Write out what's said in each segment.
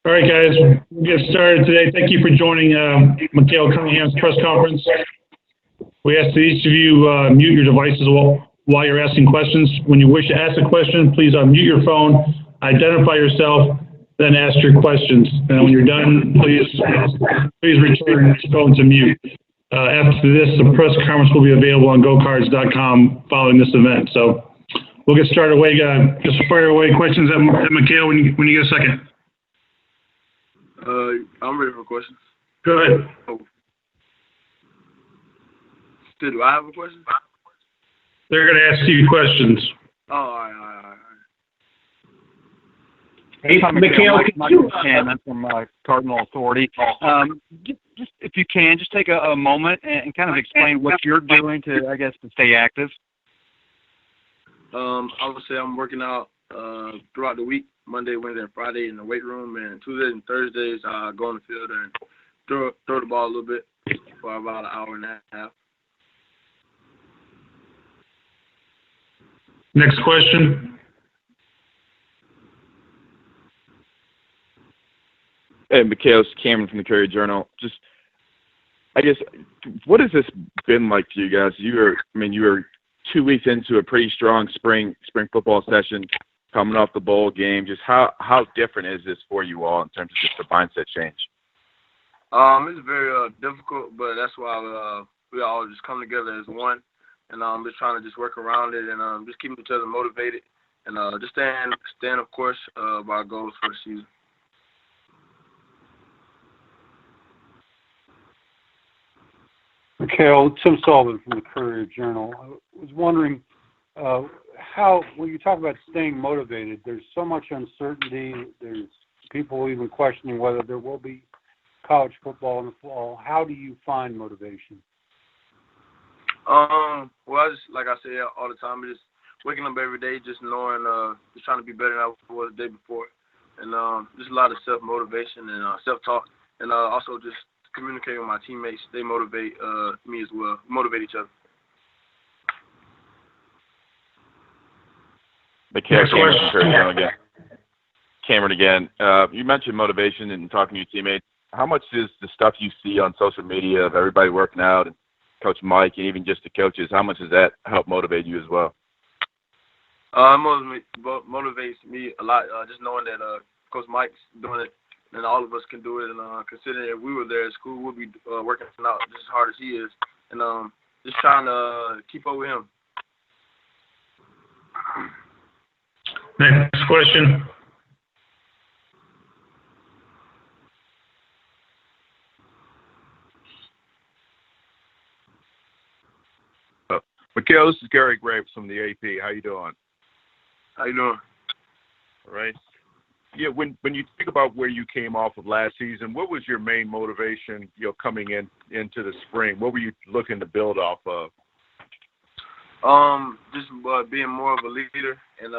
All right, guys, we'll get started today. Thank you for joining Micale Cunningham's press conference. We ask that each of you mute your devices while you're asking questions. When you wish to ask a question, please unmute your phone, identify yourself, then ask your questions. And when you're done, please return your phone to mute. After this, the press conference will be available on gocards.com following this event. So we'll get started away. Just fire away questions at Micale when you get a second. I'm ready for questions. Go ahead. Oh. Do I have a question? They're going to ask you questions. Oh, all right. Hey, Micale, Michael Shannon from Cardinal Authority. Just if you can, just take a moment and kind of explain what you're doing to, I guess, to stay active. I would say I'm working out throughout the week, Monday, Wednesday, and Friday in the weight room, and Tuesdays and Thursdays I go on the field and throw the ball a little bit for about an hour and a half. Next question. Hey, Micale, it's Cameron from the Courier-Journal. Just, I guess, what has this been like for you guys? You were 2 weeks into a pretty strong spring football session, coming off the bowl game. Just how different is this for you all in terms of just the mindset change? It's very difficult, but that's why we all just come together as one, and just trying to just work around it and just keeping each other motivated and just stand of course by our goals for the season. Micale, Tim Sullivan from the Courier-Journal. I was wondering how, when you talk about staying motivated, there's so much uncertainty. There's people even questioning whether there will be college football in the fall. How do you find motivation? Well, I just, like I say all the time, just waking up every day, just knowing, just trying to be better than I was the day before, and just a lot of self-motivation and self-talk, and also just communicating with my teammates. They motivate me as well, motivate each other. Cameron again. You mentioned motivation and talking to your teammates. How much is the stuff you see on social media of everybody working out and Coach Mike and even just the coaches, how much does that help motivate you as well? It motivates me a lot, just knowing that Coach Mike's doing it and all of us can do it. And considering if we were there at school, we'll be working out just as hard as he is. And just trying to keep up with him. Next question. Micale, this is Gary Graves from the AP. How you doing? How you doing? All right. Yeah, when you think about where you came off of last season, what was your main motivation, coming into the spring? What were you looking to build off of? Just being more of a leader and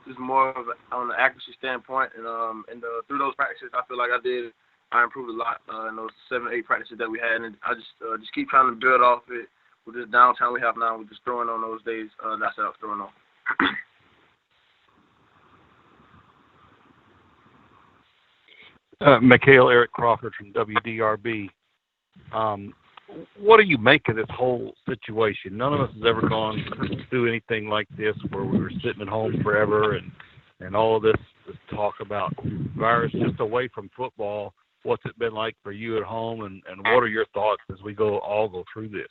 just more of on the accuracy standpoint, and through those practices, I feel like I improved a lot in those 7 or 8 practices that we had, and I just keep trying to build off it with this downtime we have now, with just throwing on those days that I was throwing on. Micale, Eric Crawford from WDRB. What do you make of this whole situation? None of us has ever gone through anything like this where we were sitting at home forever and all of this talk about virus just away from football. What's it been like for you at home, and what are your thoughts as we all go through this?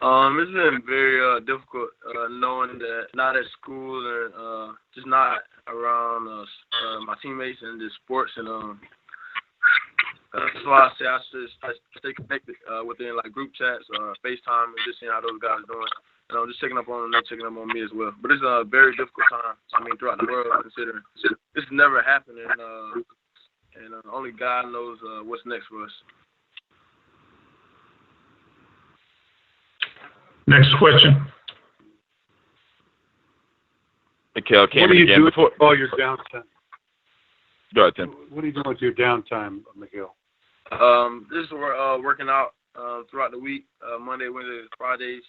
It's been very difficult knowing that not at school and just not around my teammates and the sports, and that's why I say I should stay connected within like group chats or FaceTime and just seeing how those guys are doing, and I'm just checking up on them, they're checking up on me as well. But it's a very difficult time. Throughout the world, considering this never happened, and only God knows what's next for us. Next question. Micale, What are you doing with all your downtime? Go ahead, Tim. What are you doing with your downtime, Micale? Just working out throughout the week, Monday, Wednesday, Fridays,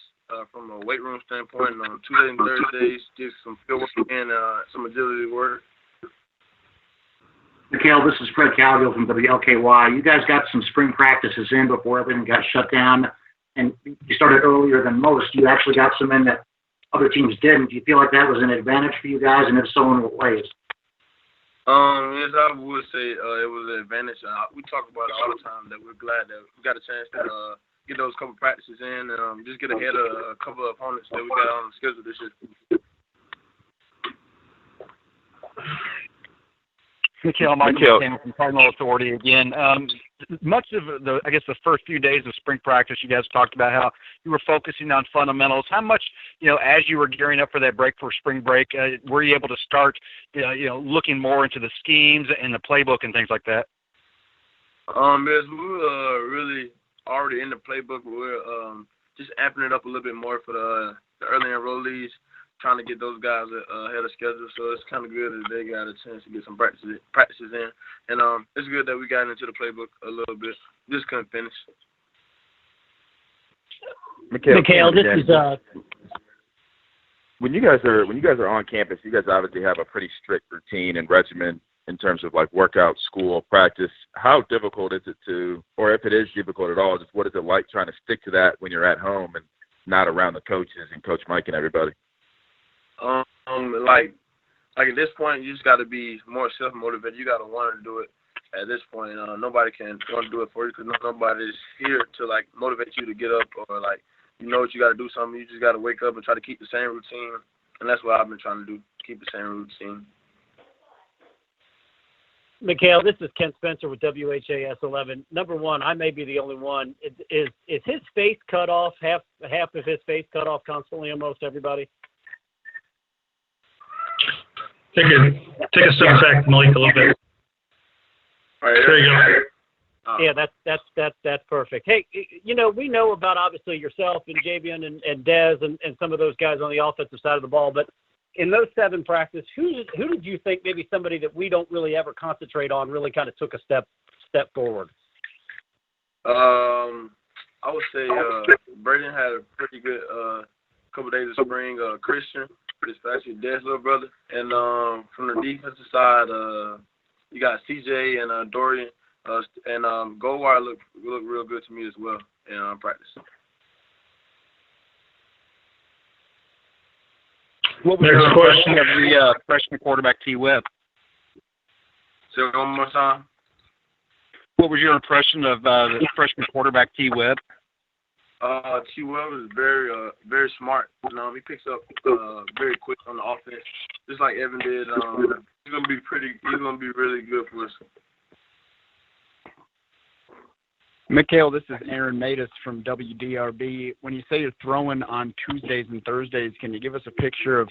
from a weight room standpoint, and on Tuesdays and Thursdays, just some field work and some agility work. Micale, this is Fred Calgill from WLKY. You guys got some spring practices in before everything got shut down, and you started earlier than most. You actually got some in that other teams didn't. Do you feel like that was an advantage for you guys, and if so, in what ways? Yes, I would say it was an advantage. We talk about it all the time that we're glad that we got a chance to get those couple practices in and just get ahead of a couple of opponents that we got on the schedule this year. Micale Cunningham from Cardinal Authority again. Much of the first few days of spring practice, you guys talked about how you were focusing on fundamentals. How much, as you were gearing up for that break for spring break, were you able to start, looking more into the schemes and the playbook and things like that? Yes, we were really already in the playbook. We were just amping it up a little bit more for the early enrollees, trying to get those guys ahead of schedule. So it's kind of good that they got a chance to get some practices in. And it's good that we got into the playbook a little bit. Just couldn't finish. Micale, this is when you guys are on campus, you guys obviously have a pretty strict routine and regimen in terms of like workout, school, practice. How difficult is it to, or if it is difficult at all, just what is it like trying to stick to that when you're at home and not around the coaches and Coach Mike and everybody? Like at this point, you just got to be more self-motivated. You got to want to do it. At this point, nobody can want to do it for you because nobody's here to like motivate you to get up or like you know what you got to do something. You just got to wake up and try to keep the same routine, and that's what I've been trying to do, keep the same routine. Micale, this is Ken Spencer with WHAS 11. Number one, I may be the only one. Is his face cut off? Half of his face cut off constantly? Almost everybody. Take a step back, Malik, a little bit. All right, there you go. Yeah, that's perfect. Hey, we know about obviously yourself and Javian and Dez and some of those guys on the offensive side of the ball, but in those 7 practices, who did you think maybe somebody that we don't really ever concentrate on really kind of took a step forward? I would say Braden had a pretty good couple days of spring. Christian, his actually Dez's little brother, and from the defensive side, you got CJ and Dorian, and Goldwire looked real good to me as well in practice. What was your impression of the freshman quarterback T. Webb? Say it one more time. What was your impression of the freshman quarterback T. Webb? T. Webb is very smart. He picks up very quick on the offense, just like Evan did. He's gonna be really good for us. Micale, this is Aaron Matus from WDRB. When you say you're throwing on Tuesdays and Thursdays, can you give us a picture of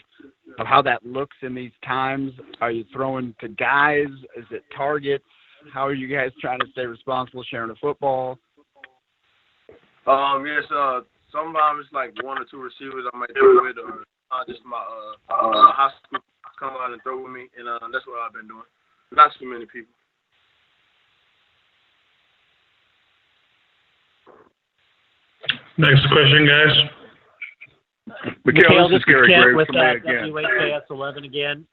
how that looks in these times? Are you throwing to guys? Is it targets? How are you guys trying to stay responsible sharing the football? Yes, sometimes it's like 1 or 2 receivers I might throw with, or just my high school come out and throw with me, and that's what I've been doing. Not too many people. Next question, guys. Micale, this is Kent with WHAS 11 again.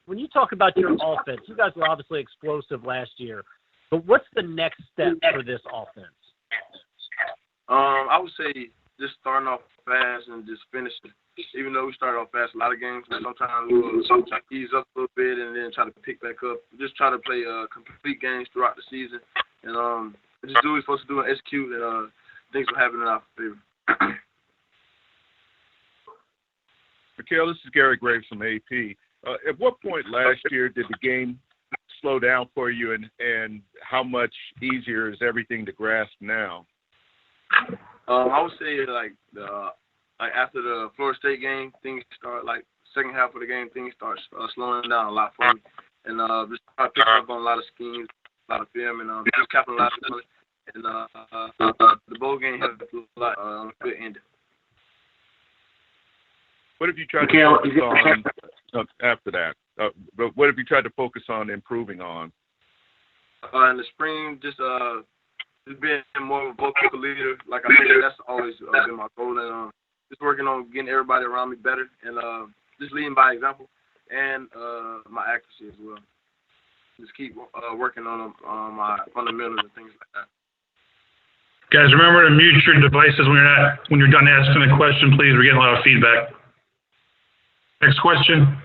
When you talk about your offense, you guys were obviously explosive last year, but what's the next step for this offense? I would say just starting off fast and just finishing. Even though we started off fast a lot of games, but sometimes we'll ease up a little bit and then try to pick back up. Just try to play complete games throughout the season and just do what we're supposed to do and execute, and things will happen in our favor. Micale, this is Gary Graves from AP. At what point last year did the game slow down for you, and how much easier is everything to grasp now? I would say like after the Florida State game, things start like second half of the game, things start slowing down a lot for me, and just start picking up on a lot of schemes, a lot of film, and just capitalizing on it. And the bowl game has a lot on a good ending. What have you tried to focus on after that? But what have you tried to focus on improving on? In the spring, just being more of a vocal leader. Like I said, that's always been my goal, and just working on getting everybody around me better, and just leading by example, and my accuracy as well. just keep working on my fundamentals and things like that. Guys, remember to mute your devices when you're done asking a question, please. We're getting a lot of feedback. Next question.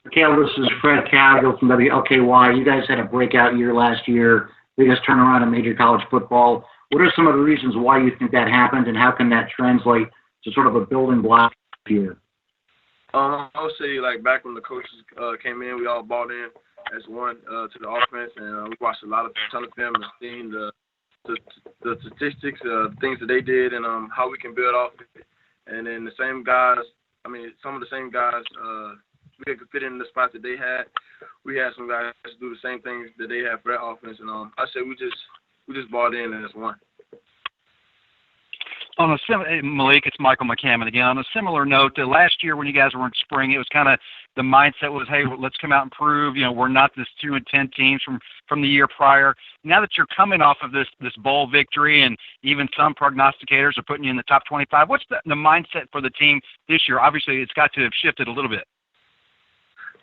Micale, this is Fred Cavgill from WLKY. You guys had a breakout year last year, biggest turnaround in major college football. What are some of the reasons why you think that happened, and how can that translate to sort of a building block here? I would say, like, back when the coaches came in, we all bought in as one to the offense, and we watched a ton of film and seen the statistics, things that they did, and how we can build off it. And then the same guys, some of the same guys, we could fit in the spots that they had. We had some guys do the same things that they had for that offense, and I said we just bought in as one. Malik, it's Michael McCammon again. On a similar note, last year when you guys were in spring, it was kind of the mindset was, hey, let's come out and prove, we're not this 2-10 teams from the year prior. Now that you're coming off of this bowl victory, and even some prognosticators are putting you in the top 25, what's the mindset for the team this year? Obviously, it's got to have shifted a little bit.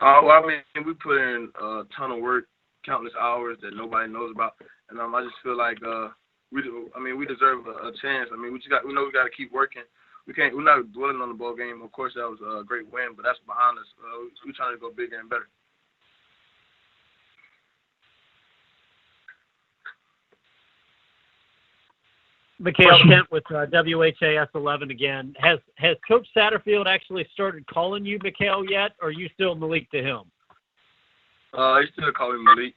We put in a ton of work, countless hours that nobody knows about, and I just feel like we deserve a chance. We know we got to keep working. We're not dwelling on the bowl game. Of course, that was a great win, but that's behind us. We're trying to go bigger and better. Micale Kent with WHAS 11 again. Has Coach Satterfield actually started calling you Micale yet, or are you still Malik to him? He's still calling Malik.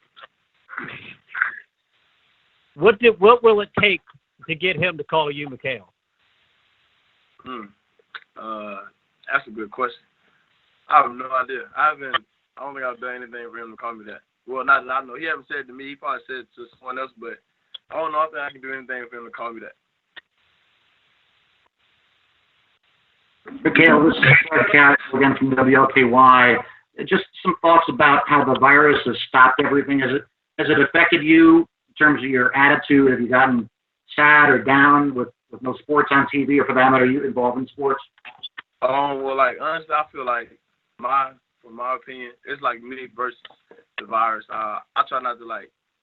What will it take to get him to call you Micale? That's a good question. I have no idea. I don't think I've done anything for him to call me that. Well, not that I know. He hasn't said it to me. He probably said it to someone else, but I don't know if I can do anything for him to call me that. Micale, this is Fred Cavgill again from WLKY. Just some thoughts about how the virus has stopped everything. Has it affected you in terms of your attitude? Have you gotten sad or down with no sports on TV, or for that matter, are you involved in sports? Honestly, I feel like from my opinion, it's like me versus the virus. I try not to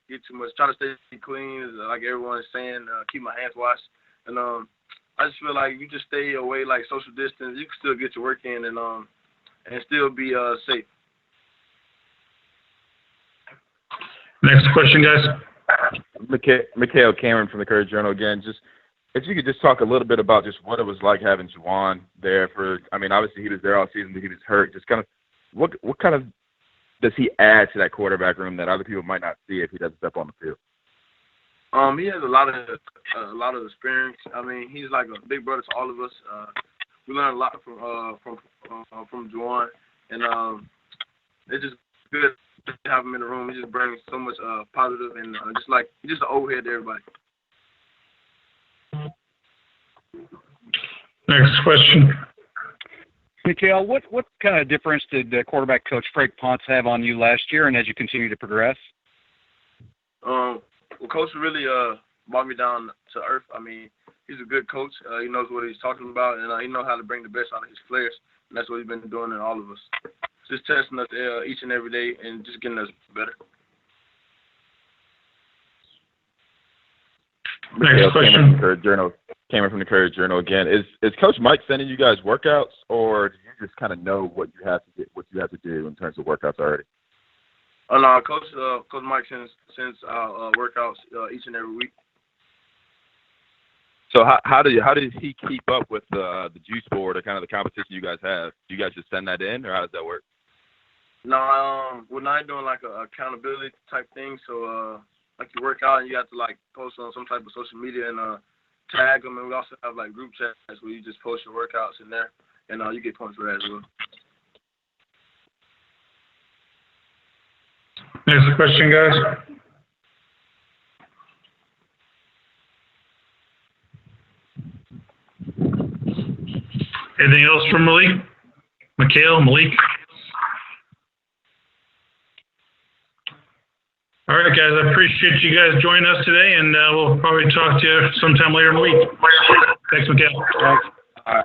get too much. Try to stay clean, like everyone is saying. Keep my hands washed, and I just feel like you just stay away, like social distance. You can still get your work in and still be safe. Next question, guys. Micale Cameron from the Courier Journal again. Just if you could just talk a little bit about just what it was like having Juwan there for. Obviously he was there all season, but he was hurt. Just kind of what kind of does he add to that quarterback room that other people might not see if he doesn't step on the field? He has a lot of experience. He's like a big brother to all of us. We learned a lot from Juwan, and it's just good to have him in the room. He just brings so much positive, and he's just an old head to everybody. Next question. Micale, what kind of difference did quarterback coach Frank Ponce have on you last year, and as you continue to progress? Coach really brought me down to earth. He's a good coach. He knows what he's talking about, and he knows how to bring the best out of his players. And that's what he's been doing in all of us. Just testing us each and every day and just getting us better. Next question. Cameron from the Courier Journal again. Is Coach Mike sending you guys workouts, or do you just kind of know what you have to do in terms of workouts already? No, Coach Mike sends out workouts each and every week. So how does he keep up with the juice board or kind of the competition you guys have? Do you guys just send that in, or how does that work? No, we're not doing like a accountability type thing. So you work out and you have to post on some type of social media and tag them. And we also have group chats where you just post your workouts in there, and you get points for that as well. Next question, guys. Anything else from Malik? Malik? All right, guys. I appreciate you guys joining us today, and we'll probably talk to you sometime later in the week. Thanks, Micale. Thanks. All right.